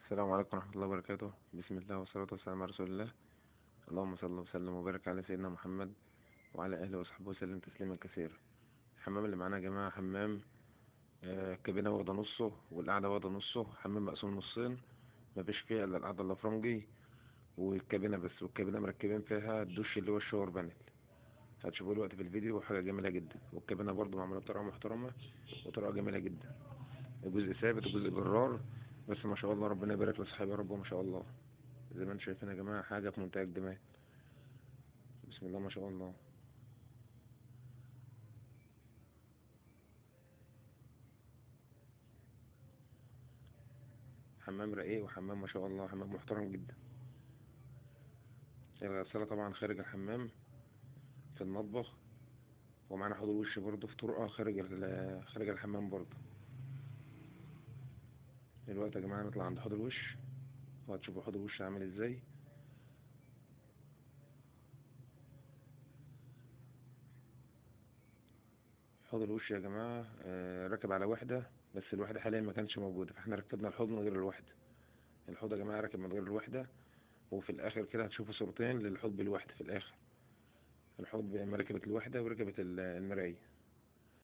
السلام عليكم ورحمة الله وبركاته. بسم الله والصلاة والسلام على رسول الله. اللهم صل وسلم وبارك على سيدنا محمد وعلى آله وصحبه وسلم تسليما كثيرا. الحمام اللي معانا يا جماعة حمام الكابينة واخدة نصه والقعدة واخدة نصه. حمام مقسوم نصين، مفيش فيها إلا القعدة الأفرنجي والكابينة بس. والكابينة مركبين فيها الدش اللي هو الشاور بانل، هتشوفوه دلوقتي في الفيديو، حاجة جميلة جدا. والكابينة برضو معمولة بطريقة محترمة وطريقة جميلة جدا. الجزء ثابت وجزء جرار، بس ما شاء الله ربنا يبارك لصاحبي يا رب، ما شاء الله. زي ما انتم شايفين يا جماعة حاجة في منتهى الجمال. بسم الله ما شاء الله. حمام رقيق وحمام ما شاء الله، حمام محترم جدا. الغسالة طبعا خارج الحمام في المطبخ، ومعانا حوض الوش برضه في طرقة خارج الحمام برضه. دلوقتي يا جماعة نطلع عند حوض الوش وهتشوفوا حوض الوش عامل ازاي. حوض الوش يا جماعة راكب على وحدة، بس الوحدة حاليا ما كانتش موجودة، فاحنا ركبنا الحوض من غير الوحدة. الحوض يا جماعة راكب من غير الوحدة، وفي الآخر كده هتشوفوا صورتين للحوض بالوحدة في الآخر. الحوض مركبت الوحدة وركبت المراية.